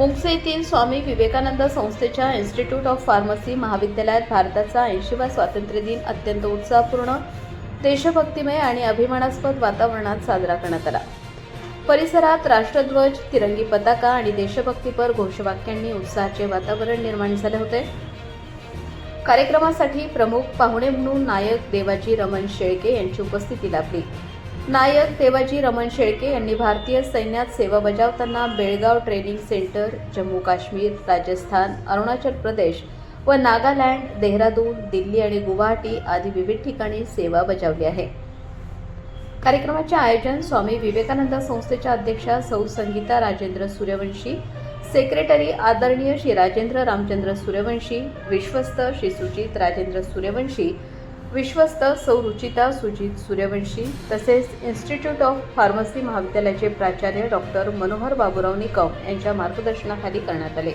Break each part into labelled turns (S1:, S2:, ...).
S1: मुंगसे येथील स्वामी विवेकानंद संस्थेच्या institute of pharmacy महाविद्यालयात भारताचा 80वा स्वातंत्र्य दिन अत्यंत उत्साहपूर्ण, देशभक्तिमय आणि अभिमानास्पद वातावरणात साजरा करण्यात आला. परिसरात राष्ट्रध्वज, तिरंगी पताका आणि देशभक्तीपर घोषवाक्यांनी उत्साहाचे वातावरण निर्माण झाले होते. कार्यक्रमासाठी प्रमुख पाहुणे म्हणून नायक देवाजी रमण शेळके यांची उपस्थिती लाभली. नायक देवाजी रमण शेळके यांनी भारतीय सैन्यात सेवा बजावताना बेळगाव ट्रेनिंग सेंटर, जम्मू काश्मीर, राजस्थान, अरुणाचल प्रदेश व नागालँड, देहरादून, दिल्ली आणि गुवाहाटी आदी विविध ठिकाणी सेवा बजावली आहे. कार्यक्रमाचे आयोजन स्वामी विवेकानंद संस्थेच्या अध्यक्षा सौ संगीता राजेंद्र सूर्यवंशी, सेक्रेटरी आदरणीय श्री राजेंद्र रामचंद्र सूर्यवंशी, विश्वस्त श्री सुजित राजेंद्र सूर्यवंशी, विश्वस्त सौ रुचिता सुजित सूर्यवंशी तसेच इन्स्टिट्यूट ऑफ फार्मसी महाविद्यालयाचे प्राचार्य डॉक्टर मनोहर बाबूराव निकम यांच्या मार्गदर्शनाखाली करण्यात आले.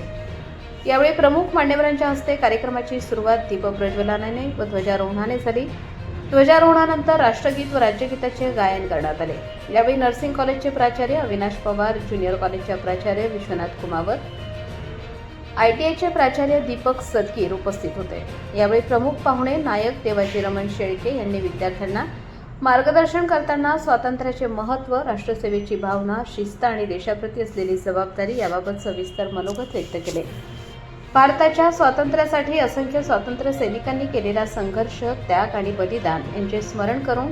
S1: यावेळी प्रमुख मान्यवरांच्या हस्ते कार्यक्रमाची सुरुवात दीपप्रज्वलनाने व ध्वजारोहणाने झाली. ध्वजारोहणानंतर राष्ट्रगीत व राज्यगीताचे गायन करण्यात आले. यावेळी नर्सिंग कॉलेजचे प्राचार्य अविनाश पवार, ज्युनियर कॉलेजच्या प्राचार्य विश्वनाथ कुमावत, ITIचे प्राचार्य दीपक सदगीर उपस्थित होते. यावेळी प्रमुख पाहुणे नायक देवाजी रमण शेळके यांनी विद्यार्थ्यांना मार्गदर्शन करताना स्वातंत्र्याचे महत्त्व, राष्ट्रसेवेची भावना, शिस्त आणि देशाप्रती असलेली जबाबदारी याबाबत सविस्तर मनोगत व्यक्त केले. भारताच्या स्वातंत्र्यासाठी असंख्य स्वातंत्र्य सैनिकांनी केलेला संघर्ष, त्याग आणि बलिदान यांचे स्मरण करून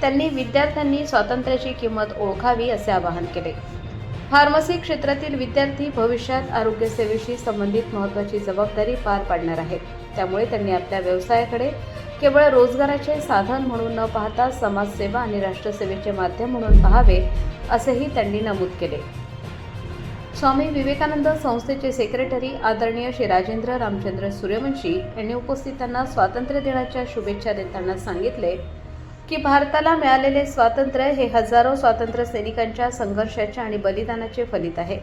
S1: त्यांनी विद्यार्थ्यांनी स्वातंत्र्याची किंमत ओळखावी असे आवाहन केले. फार्मसी क्षेत्रातील विद्यार्थी भविष्यात आरोग्य सेवेशी संबंधित महत्त्वाची जबाबदारी पार पाडणार आहेत. त्यामुळे त्यांनी आपल्या व्यवसायाकडे केवळ रोजगाराचे साधन म्हणून न पाहता समाजसेवा आणि राष्ट्रसेवेचे माध्यम म्हणून पाहावे असेही त्यांनी नमूद केले. स्वामी विवेकानंद संस्थेचे सेक्रेटरी आदरणीय श्री राजेंद्र रामचंद्र सूर्यवंशी यांनी उपस्थितांना स्वातंत्र्य दिनाच्या शुभेच्छा देताना सांगितले की भारताला मिळालेले स्वातंत्र्य हे हजारो स्वातंत्र्य सैनिकांच्या संघर्षाच्या आणि बलिदानाचे फलित आहे.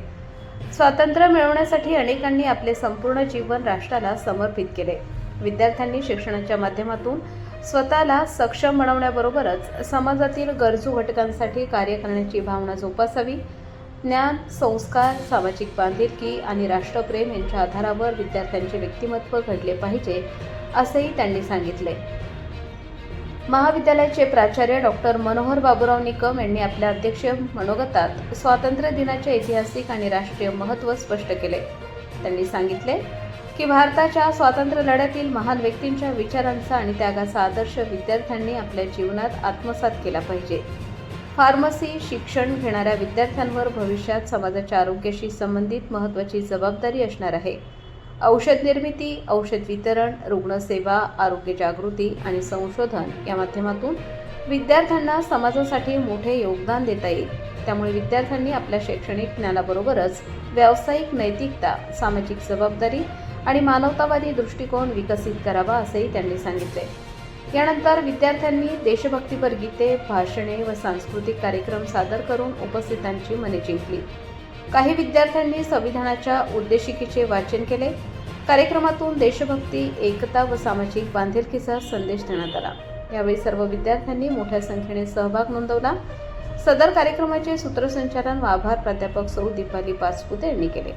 S1: स्वातंत्र्य मिळवण्यासाठी अनेकांनी आपले संपूर्ण जीवन राष्ट्राला समर्पित केले. विद्यार्थ्यांनी शिक्षणाच्या माध्यमातून स्वतःला सक्षम बनवण्याबरोबरच समाजातील गरजू घटकांसाठी कार्य करण्याची भावना जोपासावी. ज्ञान, संस्कार, सामाजिक बांधिलकी आणि राष्ट्रप्रेम यांच्या आधारावर विद्यार्थ्यांचे व्यक्तिमत्व घडले पाहिजे असेही त्यांनी सांगितले. महाविद्यालयाचे प्राचार्य डॉक्टर मनोहर बाबूराव निकम यांनी आपल्या अध्यक्षीय मनोगतात स्वातंत्र्य दिनाचे ऐतिहासिक आणि राष्ट्रीय महत्त्व स्पष्ट केले. त्यांनी सांगितले की भारताच्या स्वातंत्र्य लढ्यातील महान व्यक्तींच्या विचारांचा आणि त्यागाचा आदर्श विद्यार्थ्यांनी आपल्या जीवनात आत्मसात केला पाहिजे. फार्मसी शिक्षण घेणाऱ्या विद्यार्थ्यांवर भविष्यात समाजाच्या आरोग्याशी संबंधित महत्त्वाची जबाबदारी असणार आहे. औषध निर्मिती, औषध वितरण, रुग्णसेवा, आरोग्य जागृती आणि संशोधन या माध्यमातून विद्यार्थ्यांना समाजासाठी मोठे योगदान देता येईल. त्यामुळे विद्यार्थ्यांनी आपल्या शैक्षणिक ज्ञानाबरोबरच व्यावसायिक नैतिकता, सामाजिक जबाबदारी आणि मानवतावादी दृष्टिकोन विकसित करावा असेही त्यांनी सांगितले. यानंतर विद्यार्थ्यांनी देशभक्तीपर गीते, भाषणे व सांस्कृतिक कार्यक्रम सादर करून उपस्थितांची मने जिंकली. काही विद्यार्थ्यांनी संविधानाच्या उद्देशिकेचे वाचन केले. कार्यक्रमातून देशभक्ती, एकता व सामाजिक बांधिलकीचा संदेश देण्यात आला. यावेळी सर्व विद्यार्थ्यांनी मोठ्या संख्येने सहभाग नोंदवला. सदर कार्यक्रमाचे सूत्रसंचालन व आभार प्राध्यापक सौ दीपाली पाचपुते यांनी केले.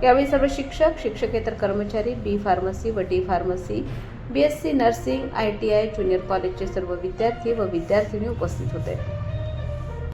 S1: यावेळी सर्व शिक्षक, शिक्षकेतर कर्मचारी, B फार्मसी व D pharmacy, BSc nursing, ITI, junior कॉलेजचे सर्व विद्यार्थी व विद्यार्थिनी उपस्थित होते.